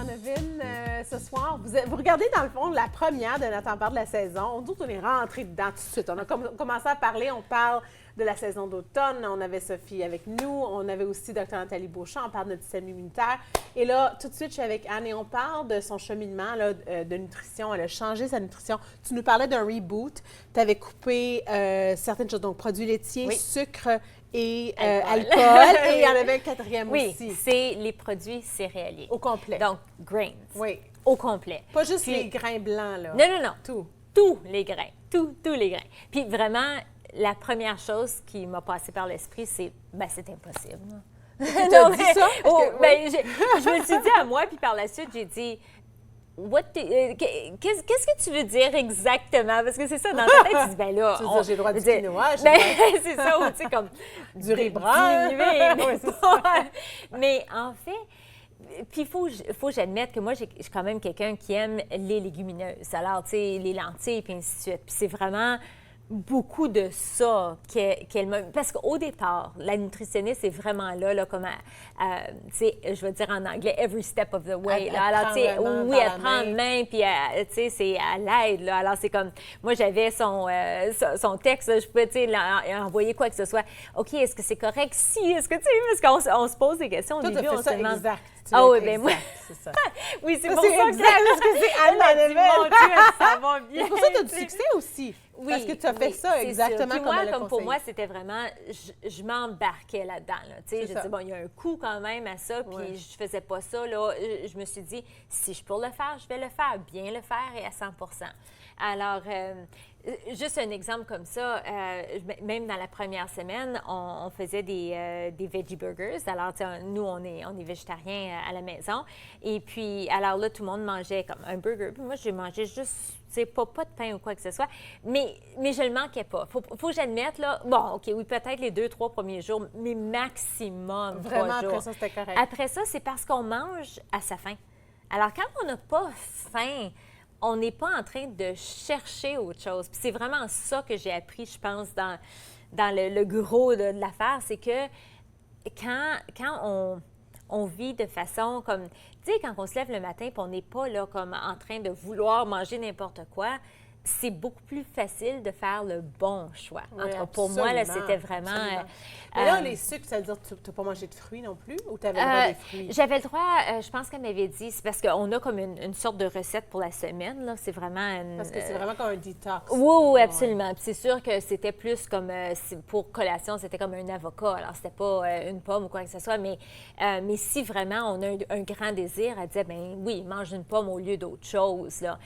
Donovan ce soir. Vous regardez dans le fond la première de notre part de la saison. Nous, on est rentré dedans tout de suite. On a commencé à parler, on parle de la saison d'automne. On avait Sophie avec nous. On avait aussi Dr. Nathalie Beauchamp. On parle de notre système immunitaire. Et là, tout de suite, je suis avec Anne et on parle de son cheminement là, de nutrition. Elle a changé sa nutrition. Tu nous parlais d'un reboot. Tu avais coupé certaines choses, donc produits laitiers, oui. Sucre et alcool. Et il y en avait un quatrième aussi. Oui, c'est les produits céréaliers. Au complet. Donc, grains. Oui. Au complet. Pas juste les grains blancs, là. Non. Tout. Tous les grains. Tous les grains. Puis vraiment, la première chose qui m'a passé par l'esprit, c'est, c'est impossible. Tu as dit ça? Je me suis dit à moi, puis par la suite, j'ai dit, qu'est-ce que tu veux dire exactement? Parce que c'est ça, dans ta tête, tu dis, là... Tu dis, j'ai le droit du quinoa, c'est ça, ou tu sais, comme... Du riz brun. Mais en fait... Puis, il faut que j'admette que moi, je suis quand même quelqu'un qui aime les légumineuses. Alors, tu sais, les lentilles, puis ainsi de suite. Puis c'est vraiment beaucoup de ça qu'elle m'a... Parce qu'au départ, la nutritionniste est vraiment là comme, tu sais, je vais dire en anglais, every step of the way. Là. Alors, tu sais, oui, elle prend en main, puis, tu sais, c'est à l'aide. Là. Alors, c'est comme, moi, j'avais son texte, là, je pouvais, tu sais, envoyer quoi que ce soit. OK, est-ce que c'est correct? Si, est-ce que, tu sais, parce qu'on se pose des questions au début, on se demande... Exact. Ah oui, bien moi. C'est ça. Oui, c'est pour ça que c'est Anne mon Dieu, ça va bien. C'est pour ça que tu as du succès aussi. Oui, parce que tu as fait ça exactement comme elle a comme pour conseillé. moi, c'était vraiment, je m'embarquais là-dedans. Là, je dis, bon, il y a un coût quand même à ça, puis je faisais pas ça. Là, je me suis dit, si je peux le faire, je vais le faire, bien le faire et à 100 Alors, juste un exemple comme ça, même dans la première semaine, on faisait des veggie burgers. Alors, nous, on est végétariens à la maison. Et puis, alors là, tout le monde mangeait comme un burger. Puis moi, j'ai mangé juste, tu sais, pas de pain ou quoi que ce soit. Mais je le manquais pas. Faut que j'admette, là, bon, OK, oui, peut-être les 2-3 premiers jours, mais maximum 3 jours. Vraiment, après ça, c'était correct. Après ça, c'est parce qu'on mange à sa faim. Alors, quand on n'a pas faim, on n'est pas en train de chercher autre chose. Puis c'est vraiment ça que j'ai appris, je pense, dans le gros de l'affaire, c'est que quand on vit de façon comme... Tu sais, quand on se lève le matin et on n'est pas là comme en train de vouloir manger n'importe quoi, c'est beaucoup plus facile de faire le bon choix. Oui, en tout cas, pour moi, là, c'était vraiment... Mais là, les sucres, ça veut dire que tu n'as pas mangé de fruits non plus ou tu avais le droit des fruits? J'avais le droit, je pense qu'elle m'avait dit, c'est parce qu'on a comme une sorte de recette pour la semaine. Là. C'est vraiment parce que c'est vraiment comme un détox. Oui, absolument. Puis c'est sûr que c'était plus comme, pour collation, c'était comme un avocat. Alors, c'était pas une pomme ou quoi que ce soit. Mais si vraiment on a un grand désir, elle disait, bien oui, mange une pomme au lieu d'autre chose. Là.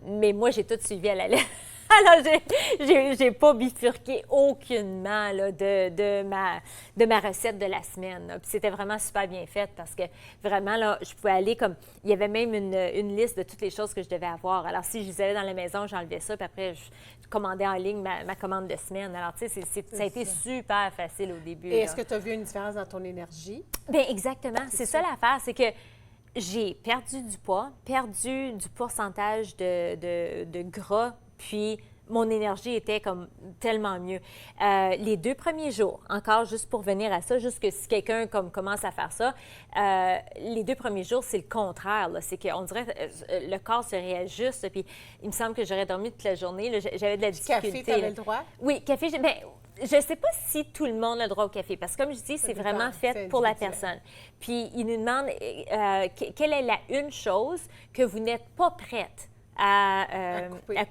Mais moi, j'ai tout suivi à la lettre. Alors, j'ai pas bifurqué aucunement là, de ma recette de la semaine. Là. Puis c'était vraiment super bien fait parce que vraiment, là, je pouvais aller comme... Il y avait même une liste de toutes les choses que je devais avoir. Alors, si je les avais dans la maison, j'enlevais ça, puis après, je commandais en ligne ma commande de semaine. Alors, tu sais, ça a été super facile au début. Et est-ce que tu as vu une différence dans ton énergie? Bien, exactement. C'est ça l'affaire, c'est que j'ai perdu du poids, perdu du pourcentage de gras, puis mon énergie était comme tellement mieux. Les 2 premiers jours, encore juste pour venir à ça, juste que si quelqu'un commence à faire ça, les 2 premiers jours, c'est le contraire. Là. C'est qu'on dirait que le corps se réajuste, puis il me semble que j'aurais dormi toute la journée. Là, j'avais de la difficulté. Café, tu avais le droit? Oui, café, bien, je ne sais pas si tout le monde a le droit au café, parce que comme je dis, c'est vraiment fait pour la personne. Puis, il nous demande quelle est la une chose que vous n'êtes pas prête à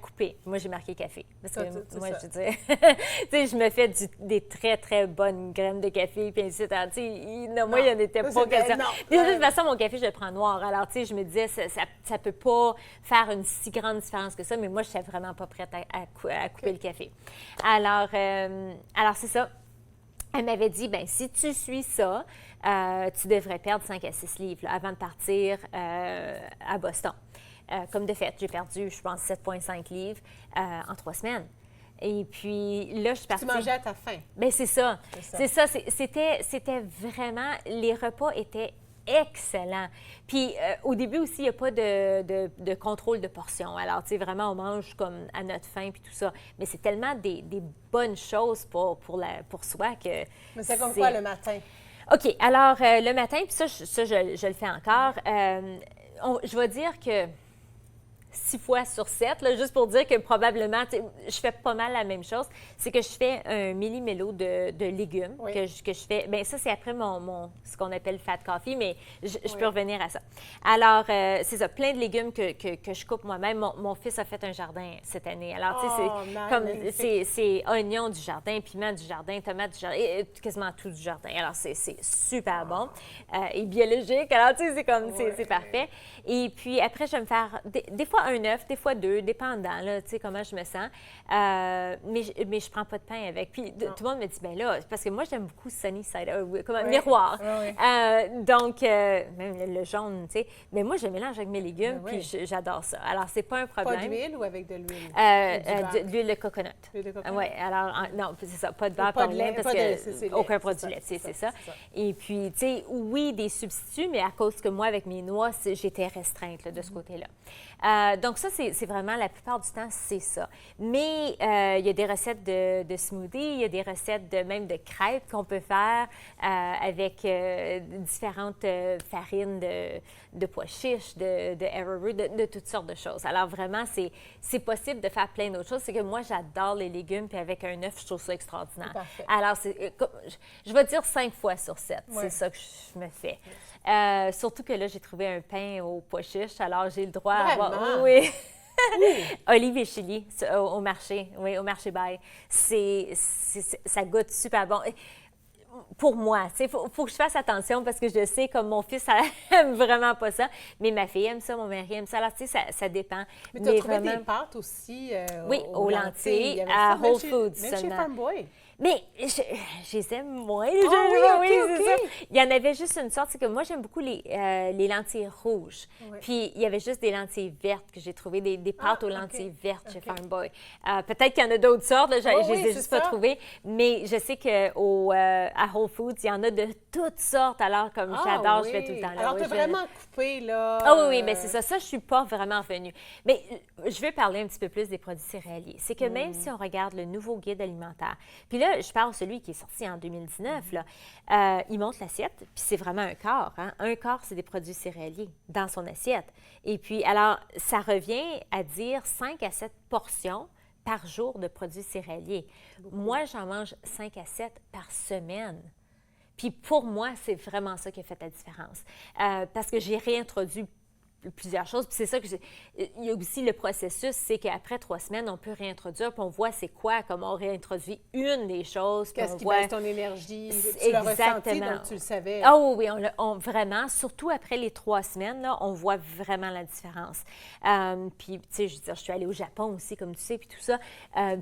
couper. Moi, j'ai marqué café. Parce que moi, je veux dire, tu sais, je me fais des très, très bonnes graines de café, puis ainsi de suite. Tu sais, moi, il n'y en était pas question. De toute façon, mon café, je le prends noir. Alors, tu sais, je me disais, ça ne peut pas faire une si grande différence que ça, mais moi, je ne suis vraiment pas prête à couper le café. Alors c'est ça. Elle m'avait dit, bien, si tu suis ça, tu devrais perdre 5 à 6 livres là, avant de partir à Boston. Comme de fait, j'ai perdu, je pense, 7,5 livres en 3 semaines. Et puis là, je suis partie... Tu mangeais à ta faim. Bien, c'est ça. C'est ça. C'était vraiment... Les repas étaient excellents. Puis au début aussi, il n'y a pas de contrôle de portions. Alors, tu sais, vraiment, on mange comme à notre faim puis tout ça. Mais c'est tellement des bonnes choses pour soi que... Mais c'est comme quoi le matin? OK. Alors, le matin, puis ça, je le fais encore. je vais dire que 6 fois sur 7, là, juste pour dire que probablement, je fais pas mal la même chose, c'est que je fais un millimélo de légumes que je fais. Bien, ça, c'est après ce qu'on appelle fat coffee, mais je peux revenir à ça. Alors, c'est ça, plein de légumes que je coupe moi-même. Mon fils a fait un jardin cette année. Alors, tu sais, c'est oignons du jardin, piments du jardin, tomates du jardin, quasiment tout du jardin. Alors, c'est super bon et biologique. Alors, tu sais, c'est parfait. Et puis, après, je vais me faire des fois un œuf, des fois 2, dépendant, là, tu sais, comment je me sens. Mais je prends pas de pain avec. Puis tout le monde me dit, bien là, parce que moi, j'aime beaucoup sunny side, miroir. Donc, même le jaune, tu sais. Mais moi, je mélange avec mes légumes, puis j'adore ça. Alors, c'est pas un problème. Pas d'huile ou avec de l'huile? De l'huile de coconut. Oui, alors, non, c'est ça, pas de beurre, pas de lait, parce que aucun produit laitier, c'est ça. Et puis, tu sais, oui, des substituts, mais à cause que moi, avec mes noix, j'étais restreinte là, de ce côté-là. Donc ça, c'est vraiment, la plupart du temps, c'est ça. Mais il y a des recettes de smoothie, il y a des recettes même de crêpes qu'on peut faire avec différentes farines de pois chiches, de arrowroot, de toutes sortes de choses. Alors vraiment, c'est possible de faire plein d'autres choses. C'est que moi, j'adore les légumes, puis avec un œuf, je trouve ça extraordinaire. Parfait. Alors, je vais dire 5 fois sur 7, c'est ça que je me fais. Surtout que là, j'ai trouvé un pain aux pois chiches, alors j'ai le droit à avoir... Oui. Olive et chili au marché, oui, au marché Bail. Ça goûte super bon. Pour moi, il faut que je fasse attention parce que je sais, comme mon fils, elle aime vraiment pas ça, mais ma fille aime ça, mon mari aime ça. Alors, tu sais, ça dépend. Mais tu as trouvé des pâtes aussi aux lentilles, à Whole Foods même chez Farm Boy. Mais je les aime moins. C'est ça. Il y en avait juste une sorte, c'est que moi, j'aime beaucoup les lentilles rouges. Puis, il y avait juste des lentilles vertes que j'ai trouvées, des pâtes aux lentilles vertes chez Farm Boy. Peut-être qu'il y en a d'autres sortes, là, je les ai juste pas trouvées, mais je sais qu'à Whole Foods, il y en a de toutes sortes. Alors, comme j'adore, je fais tout le temps là. Alors, tu as vraiment coupé, là. Oui, bien, c'est ça. Ça, je suis pas vraiment revenue. Mais je veux parler un petit peu plus des produits céréaliers. C'est que même si on regarde le nouveau guide alimentaire, puis là, je parle de celui qui est sorti en 2019, là, il montre l'assiette, puis c'est vraiment un quart. Hein? Un quart, c'est des produits céréaliers dans son assiette. Et puis, alors, ça revient à dire 5 à 7 portions par jour de produits céréaliers. Moi, j'en mange 5 à 7 par semaine. Puis pour moi, c'est vraiment ça qui a fait la différence. Parce que j'ai réintroduit plusieurs choses. Puis c'est ça que il y a aussi le processus, c'est qu'après 3 semaines, on peut réintroduire, puis on voit c'est quoi, comme on réintroduit une des choses. Qu'est-ce qui baisse ton énergie? Tu l'as ressenti, donc tu le savais. Ah oui, vraiment, surtout après les 3 semaines, là, on voit vraiment la différence. Puis, tu sais, je veux dire, je suis allée au Japon aussi, comme tu sais, puis tout ça.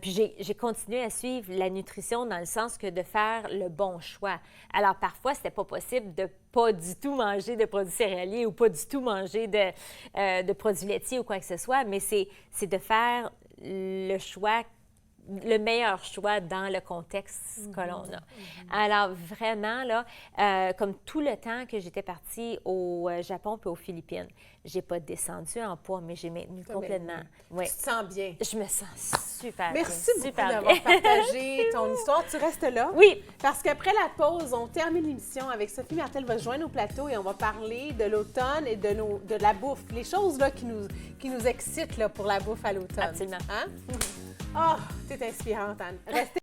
Puis j'ai continué à suivre la nutrition dans le sens que de faire le bon choix. Alors, parfois, c'était pas possible de pas du tout manger de produits céréaliers ou pas du tout manger de produits laitiers ou quoi que ce soit, mais c'est de faire le choix, le meilleur choix dans le contexte que l'on a. Alors, vraiment, là, comme tout le temps que j'étais partie au Japon puis aux Philippines, j'ai pas descendu en poids, mais j'ai maintenu complètement. Oui. Tu te sens bien. Je me sens super Merci bien. Beaucoup d'avoir partagé ton histoire. Tu restes là? Oui. Parce qu'après la pause, on termine l'émission avec Sophie Martel va se joindre au plateau et on va parler de l'automne et de la bouffe. Les choses là, qui nous excitent là, pour la bouffe à l'automne. Absolument. Hein? Oh, t'es inspirante, Anne. Restez...